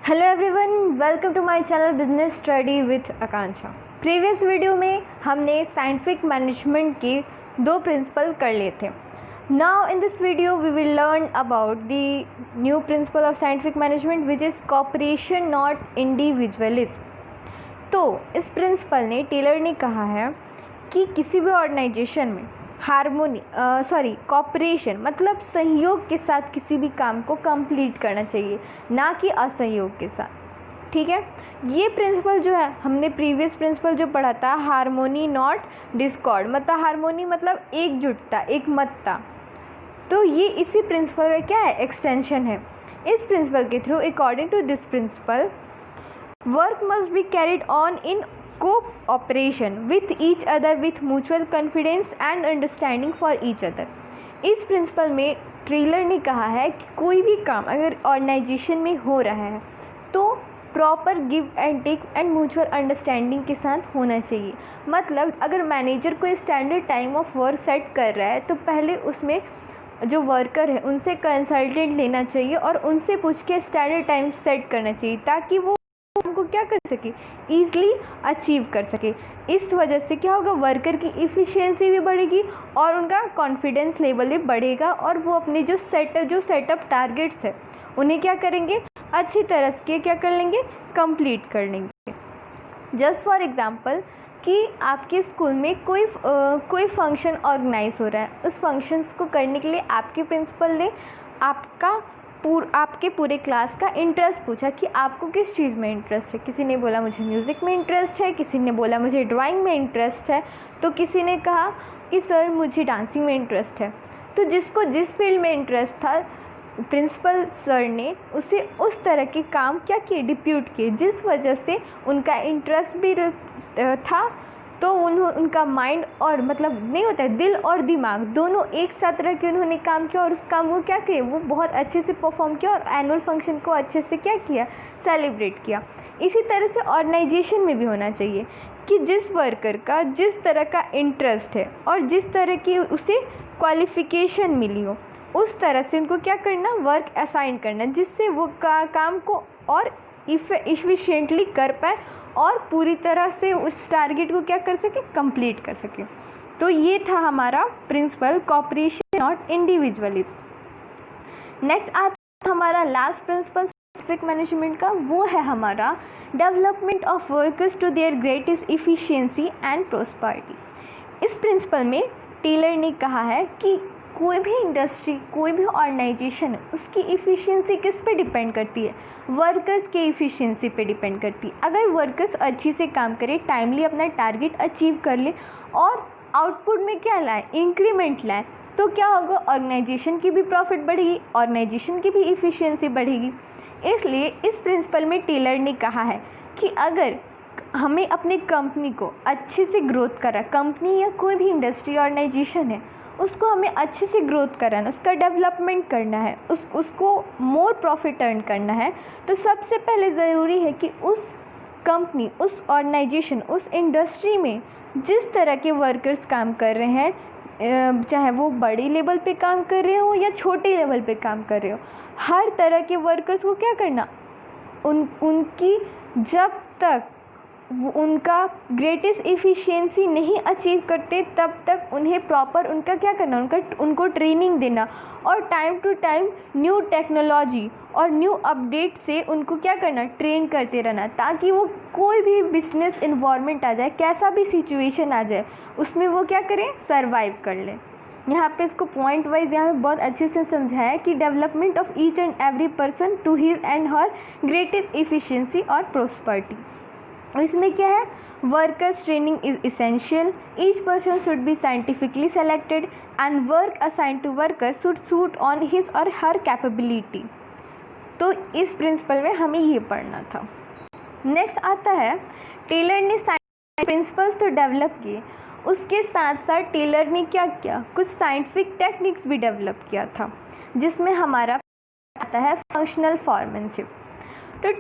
Hello everyone, welcome to my channel business study with Akanksha. Previous video में हमने scientific management के दो principal कर लिए थे। Now in this video we will learn about the new principle of scientific management which is cooperation not individualism. तो इस principal ने टेलर ने कहा है कि किसी भी ऑर्गेनाइजेशन में कॉपरेशन मतलब सहयोग के साथ किसी भी काम को कंप्लीट करना चाहिए, ना कि असहयोग के साथ। ठीक है, ये प्रिंसिपल जो है हमने प्रीवियस प्रिंसिपल जो पढ़ा था, हार्मोनी नॉट डिस्कॉर्ड, मतलब हार्मोनी मतलब एकजुटता, एकमतता। तो ये इसी प्रिंसिपल का क्या है, एक्सटेंशन है। इस प्रिंसिपल के through according to this principle work must be carried on in cooperation with each other with mutual confidence and understanding for each other। इस प्रिंसिपल में टेलर ने कहा है कि कोई भी काम अगर ऑर्गेनाइजेशन में हो रहा है तो proper give and take and mutual understanding के साथ होना चाहिए। मतलब अगर मैनेजर कोई standard time of work set कर रहा है तो पहले उसमें जो वर्कर है उनसे कंसल्टेंट लेना चाहिए और उनसे पूछ के स्टैंडर्ड टाइम सेट करना चाहिए ताकि वो हमको क्या कर सके, ईजिली अचीव कर सके। इस वजह से क्या होगा, वर्कर की इफ़िशियंसी भी बढ़ेगी और उनका कॉन्फिडेंस लेवल भी बढ़ेगा और वो अपने जो सेटअप टारगेट्स है उन्हें क्या करेंगे, अच्छी तरह से क्या कर लेंगे, कंप्लीट कर लेंगे। जस्ट फॉर एग्जांपल कि आपके स्कूल में कोई फंक्शन ऑर्गेनाइज हो रहा है, उस फंक्शन को करने के लिए आपके प्रिंसिपल ने आपके पूरे क्लास का इंटरेस्ट पूछा कि आपको किस चीज़ में इंटरेस्ट है। किसी ने बोला मुझे म्यूज़िक में इंटरेस्ट है, किसी ने बोला मुझे ड्राइंग में इंटरेस्ट है, तो किसी ने कहा कि सर मुझे डांसिंग में इंटरेस्ट है। तो जिसको जिस फील्ड में इंटरेस्ट था प्रिंसिपल सर ने उसे उस तरह के काम क्या किए, डिप्यूट किए, जिस वजह से उनका इंटरेस्ट भी था। तो उनका माइंड और मतलब नहीं होता है, दिल और दिमाग दोनों एक साथ रह के उन्होंने काम किया और उस काम को क्या किया, वो बहुत अच्छे से परफॉर्म किया और एनुअल फंक्शन को अच्छे से क्या किया, सेलिब्रेट किया। इसी तरह से ऑर्गेनाइजेशन में भी होना चाहिए कि जिस वर्कर का जिस तरह का इंटरेस्ट है और जिस तरह की उसे क्वालिफिकेशन मिली हो उस तरह से उनको क्या करना, वर्क असाइन करना, जिससे वो काम को और इफिशिएंटली कर पाए और पूरी तरह से उस टारगेट को क्या कर सके, कंप्लीट कर सके। तो ये था हमारा principle cooperation not individualism. Next आता हमारा लास्ट प्रिंसिपल साइंटिफिक मैनेजमेंट का, वो है हमारा development of workers to their greatest efficiency and prosperity. इस प्रिंसिपल में टेलर ने कहा है कि कोई भी इंडस्ट्री, कोई भी ऑर्गेनाइजेशन है, उसकी इफ़िशियंसी किस पे डिपेंड करती है, वर्कर्स के इफ़िशियंसी पे डिपेंड करती है। अगर वर्कर्स अच्छी से काम करें, टाइमली अपना टारगेट अचीव कर ले और आउटपुट में क्या लाए, इंक्रीमेंट लाए, तो क्या होगा, ऑर्गेनाइजेशन की भी प्रॉफिट बढ़ेगी, ऑर्गेनाइजेशन की भी इफ़िशियंसी बढ़ेगी। इसलिए इस प्रिंसिपल में टेलर ने कहा है कि अगर हमें अपने कंपनी को अच्छे से ग्रोथ करा, कंपनी या कोई भी इंडस्ट्री ऑर्गेनाइजेशन है उसको हमें अच्छे से ग्रोथ कराना, उसका डेवलपमेंट करना है, उसको मोर प्रॉफिट अर्न करना है, तो सबसे पहले ज़रूरी है कि उस कंपनी, उस ऑर्गेनाइजेशन, उस इंडस्ट्री में जिस तरह के वर्कर्स काम कर रहे हैं, चाहे वो बड़े लेवल पे काम कर रहे हो या छोटे लेवल पे काम कर रहे हो, हर तरह के वर्कर्स को क्या करना, उनकी जब तक उनका ग्रेटेस्ट इफ़िशियंसी नहीं अचीव करते तब तक उन्हें प्रॉपर उनका क्या करना, उनको ट्रेनिंग देना और time to time new technology और न्यू अपडेट से उनको क्या करना, ट्रेन करते रहना, ताकि वो कोई भी बिजनेस इन्वायरमेंट आ जाए, कैसा भी सिचुएशन आ जाए, उसमें वो क्या करें, सर्वाइव कर लें। यहाँ पे इसको पॉइंट वाइज यहाँ पे बहुत अच्छे से समझाया कि development of each and every person to his and her greatest efficiency और प्रोस्पेरिटी। इसमें क्या है, workers training is essential, each person should be scientifically selected and work assign to worker should suit on his और her capability. तो इस principle में हमें ये पढ़ना था। नेक्स्ट आता है, टेलर ने प्रिंसिपल्स तो डेवलप किए, उसके साथ साथ टेलर ने क्या किया, कुछ साइंटिफिक टेक्निक्स भी डेवलप किया था, जिसमें हमारा आता है फंक्शनल फॉर्मनशिप। तो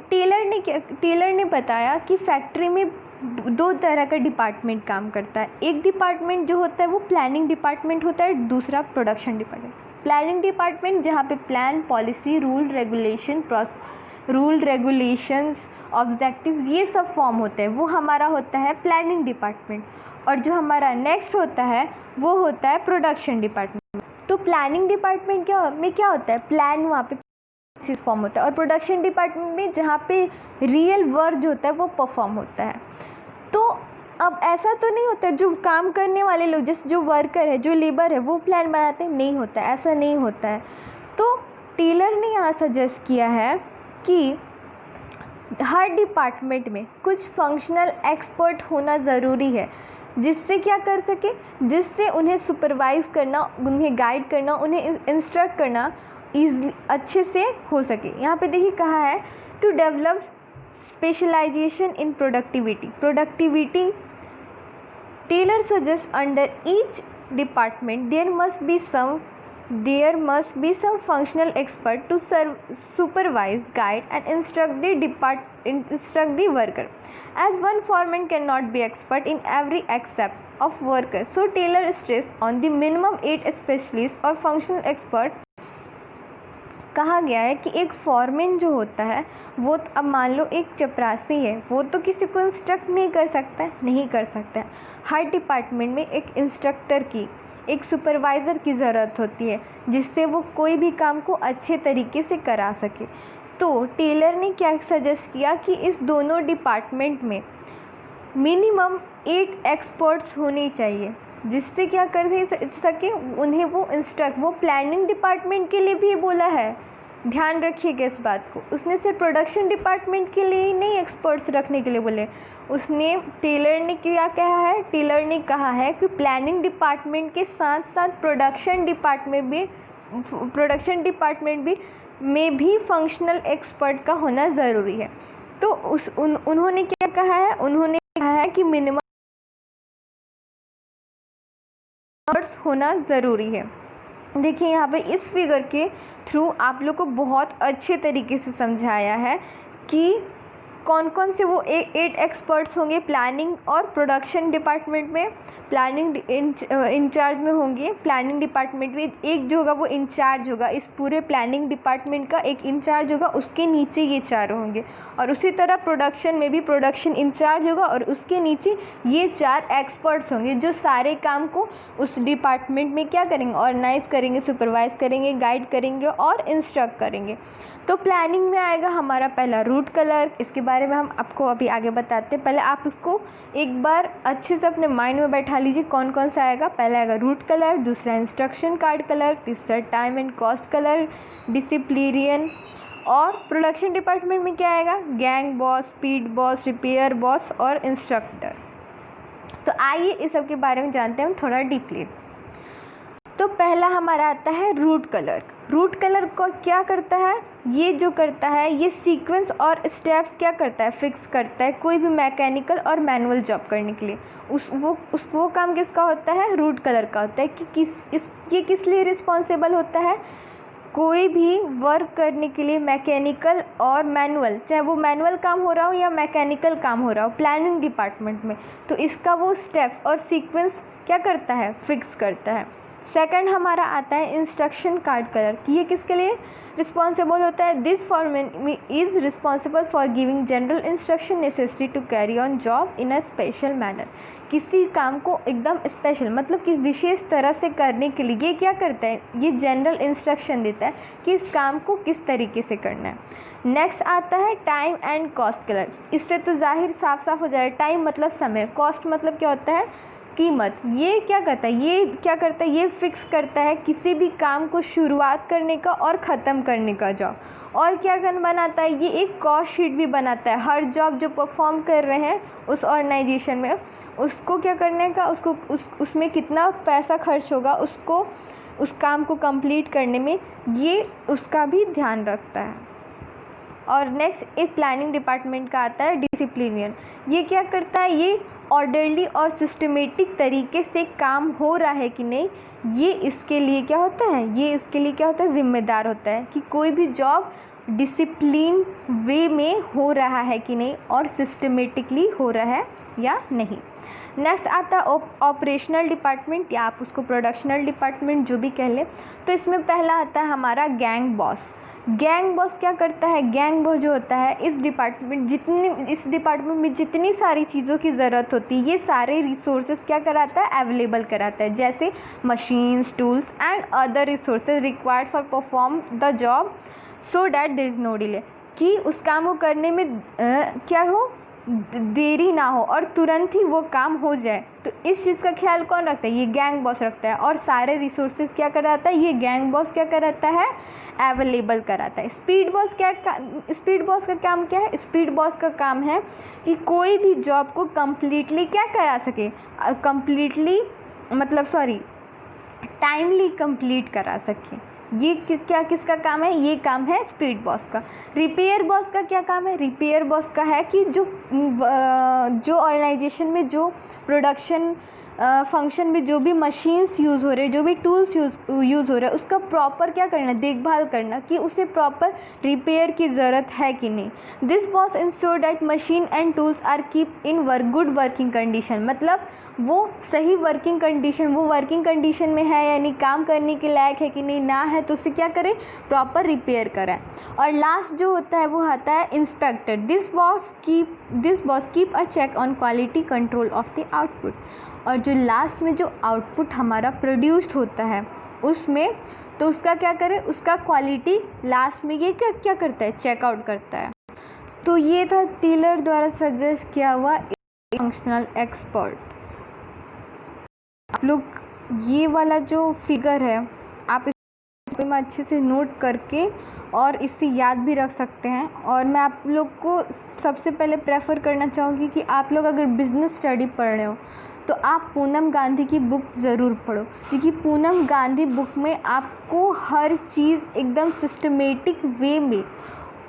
टेलर ने बताया कि फैक्ट्री में दो तरह का डिपार्टमेंट काम करता है। एक डिपार्टमेंट जो होता है वो प्लानिंग डिपार्टमेंट होता है, दूसरा प्रोडक्शन डिपार्टमेंट। प्लानिंग डिपार्टमेंट जहाँ पे plan, policy, rule, regulation, rule regulations objectives ये सब फॉर्म होते हैं, वो हमारा होता है प्लानिंग डिपार्टमेंट। और जो हमारा नेक्स्ट होता है वो होता है प्रोडक्शन डिपार्टमेंट। तो प्लानिंग डिपार्टमेंट क्या होता है, प्लान वहाँ पे फॉर्म होता है, और प्रोडक्शन डिपार्टमेंट में जहाँ पे रियल वर्क जो होता है वो परफॉर्म होता है। तो अब ऐसा तो नहीं होता है जो काम करने वाले लोग, जैसे जो वर्कर है, जो लेबर है, वो प्लान बनाते हैं, नहीं होता है, ऐसा नहीं होता है। तो टेलर ने यहाँ सजेस्ट किया है कि हर डिपार्टमेंट में कुछ फंक्शनल एक्सपर्ट होना ज़रूरी है, जिससे क्या कर सके, जिससे उन्हें सुपरवाइज़ करना, उन्हें गाइड करना, उन्हें इंस्ट्रक्ट करना ईज़िली अच्छे से हो सके। यहाँ पे देखिए कहा है to develop specialisation in productivity Taylor suggest under each department there must be some functional expert to supervise, guide and instruct the worker, as one foreman cannot be expert in every aspect of worker. So Taylor stress on the minimum 8 specialists or functional expert। कहा गया है कि एक foreman जो होता है वो, अब मान लो एक चपरासी है, वो तो किसी को इंस्ट्रक्ट नहीं कर सकता है। हर डिपार्टमेंट में एक इंस्ट्रक्टर की, एक सुपरवाइज़र की ज़रूरत होती है, जिससे वो कोई भी काम को अच्छे तरीके से करा सके। तो टेलर ने क्या सजेस्ट किया कि इस दोनों डिपार्टमेंट में मिनिमम 8 एक्सपर्ट्स होने चाहिए, जिससे क्या कर सके, उन्हें वो प्लानिंग डिपार्टमेंट के लिए भी बोला है, ध्यान रखिएगा इस बात को। उसने सिर्फ प्रोडक्शन डिपार्टमेंट के लिए नहीं एक्सपर्ट्स रखने के लिए बोले, टेलर ने क्या कहा है, टेलर ने कहा है कि प्लानिंग डिपार्टमेंट के साथ साथ प्रोडक्शन डिपार्टमेंट में भी फंक्शनल एक्सपर्ट का होना ज़रूरी है। तो उन्होंने क्या कहा है, उन्होंने कहा है कि मिनिमम होना ज़रूरी है। देखिए यहाँ पे इस फिगर के थ्रू आप लोग को बहुत अच्छे तरीके से समझाया है कि कौन कौन से वो 8 एक्सपर्ट्स होंगे प्लानिंग और प्रोडक्शन डिपार्टमेंट में। प्लानिंग इंचार्ज में होंगे, प्लानिंग डिपार्टमेंट में एक जो होगा वो इंचार्ज होगा, इस पूरे प्लानिंग डिपार्टमेंट का एक इंचार्ज होगा, उसके नीचे ये 4 होंगे। और उसी तरह प्रोडक्शन में भी प्रोडक्शन इंचार्ज होगा और उसके नीचे ये 4 एक्सपर्ट्स होंगे, जो सारे काम को उस डिपार्टमेंट में क्या करेंगे, ऑर्गेनाइज करेंगे, सुपरवाइज करेंगे, गाइड करेंगे और इंस्ट्रक्ट करेंगे। तो प्लानिंग में आएगा हमारा पहला रूट कलर, इसके बारे में हम आपको अभी आगे बताते हैं। पहले आप उसको एक बार अच्छे से अपने माइंड में बैठा लीजिए कौन कौन सा आएगा। पहला आएगा रूट कलर, दूसरा इंस्ट्रक्शन कार्ड कलर, तीसरा टाइम एंड कॉस्ट कलर, डिसिप्लिनियन। और प्रोडक्शन डिपार्टमेंट में क्या आएगा, gang boss, speed boss, repair boss और इंस्ट्रक्टर। तो आइए इस सब के बारे में जानते हैं थोड़ा डीपली। तो पहला हमारा आता है रूट कलर। रूट कलर को क्या करता है, ये जो करता है ये सीक्वेंस और स्टेप्स क्या करता है, फिक्स करता है कोई भी मैकेनिकल और मैनुअल जॉब करने के लिए। वो काम किसका होता है, रूट कलर का होता है कि ये किस लिए रिस्पॉन्सिबल होता है, कोई भी वर्क करने के लिए मैकेनिकल और मैनुअल, चाहे वो मैनुअल काम हो रहा हो या मैकेनिकल काम हो रहा हो प्लानिंग डिपार्टमेंट में, तो इसका वो स्टेप्स और सीक्वेंस क्या करता है, फिक्स करता है। सेकंड हमारा आता है इंस्ट्रक्शन कार्ड कलर कि ये किसके लिए रिस्पॉन्सिबल होता है, this foreman is responsible for giving general instruction necessary to carry on job in a special manner. किसी काम को एकदम स्पेशल मतलब कि विशेष तरह से करने के लिए ये क्या करता है, ये जनरल इंस्ट्रक्शन देता है कि इस काम को किस तरीके से करना है। नेक्स्ट आता है टाइम एंड कॉस्ट कलर। इससे तो जाहिर साफ हो जाएगा, टाइम मतलब समय, कॉस्ट मतलब क्या होता है, कीमत। ये क्या करता है, ये फिक्स करता है किसी भी काम को शुरुआत करने का और ख़त्म करने का जॉब। और क्या बनाता है, ये एक कॉस्ट शीट भी बनाता है, हर जॉब जो परफॉर्म कर रहे हैं उस ऑर्गेनाइजेशन में उसको क्या करने का, उसमें कितना पैसा खर्च होगा, उसको उस काम को कंप्लीट करने में, ये उसका भी ध्यान रखता है। और नेक्स्ट एक प्लानिंग डिपार्टमेंट का आता है डिसिप्लिनियन। ये क्या करता है, ये ऑर्डरली और सिस्टमेटिक तरीके से काम हो रहा है कि नहीं, ये इसके लिए क्या होता है, जिम्मेदार होता है कि कोई भी जॉब डिसिप्लिन वे में हो रहा है कि नहीं और सिस्टमेटिकली हो रहा है या नहीं। नेक्स्ट आता है ऑपरेशनल डिपार्टमेंट या आप उसको प्रोडक्शनल डिपार्टमेंट जो भी कह लें। तो इसमें पहला आता है हमारा गैंग बॉस। गैंग बॉस क्या करता है? गैंग बॉस जो होता है, इस डिपार्टमेंट में जितनी सारी चीज़ों की ज़रूरत होती है, ये सारे रिसोर्सेज क्या कराता है? अवेलेबल कराता है, जैसे machines, tools and other resources required for perform the job so that there is no delay, कि उस काम को करने में क्या हो, देरी ना हो और तुरंत ही वो काम हो जाए। तो इस चीज़ का ख्याल कौन रखता है? ये गैंग बॉस रखता है। और सारे रिसोर्सेज क्या कराता है? ये गैंग बॉस क्या कराता है? अवेलेबल कराता है। स्पीड बॉस स्पीड बॉस का काम क्या है? स्पीड बॉस का काम है कि कोई भी जॉब को कंप्लीटली क्या करा सके, टाइमली कंप्लीट करा सके। ये क्या किसका काम है? ये काम है स्पीड बॉस का। रिपेयर बॉस का क्या काम है? रिपेयर बॉस का है कि जो ऑर्गेनाइजेशन में जो प्रोडक्शन फंक्शन में जो भी मशीन्स यूज़ हो रहे हैं, जो भी टूल्स यूज़ हो रहे हैं, उसका प्रॉपर क्या करना, देखभाल करना कि उसे प्रॉपर रिपेयर की ज़रूरत है कि नहीं। This boss ensure that machine and tools are keep in good working condition, मतलब वो सही वर्किंग कंडीशन में है, यानी काम करने के लायक है कि नहीं, ना है तो उसे क्या करें, प्रॉपर रिपेयर करें। और लास्ट जो होता है वो आता है inspector. This boss keep a check on quality control of the output. और जो लास्ट में जो आउटपुट हमारा प्रोड्यूस्ड होता है उसमें, तो उसका क्या करें, उसका क्वालिटी लास्ट में ये क्या करता है, चेकआउट करता है। तो ये था टेलर द्वारा सजेस्ट किया हुआ फंक्शनल एक्सपर्ट। आप लोग ये वाला जो फिगर है आप इस पे में अच्छे से नोट करके और इससे याद भी रख सकते हैं। और मैं आप लोग को सबसे पहले प्रेफर करना चाहूँगी कि आप लोग अगर बिज़नेस स्टडी पढ़ रहे हो तो आप पूनम गांधी की बुक ज़रूर पढ़ो, क्योंकि पूनम गांधी बुक में आपको हर चीज़ एकदम सिस्टमेटिक वे में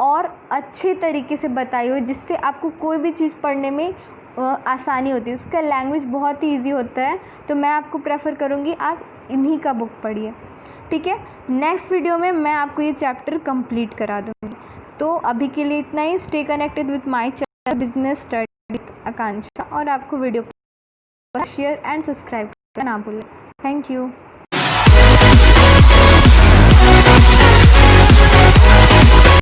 और अच्छे तरीके से बताई हो, जिससे आपको कोई भी चीज़ पढ़ने में आसानी होती है। उसका लैंग्वेज बहुत ही ईजी होता है, तो मैं आपको प्रेफर करूँगी आप इन्हीं का बुक पढ़िए, ठीक है। नेक्स्ट वीडियो में मैं आपको ये चैप्टर कंप्लीट करा दूँगी। तो अभी के लिए इतना ही। Stay connected with my channel business study with Akanksha, और आपको वीडियो शेयर एंड सब्सक्राइब करना ना भूलें। Thank you.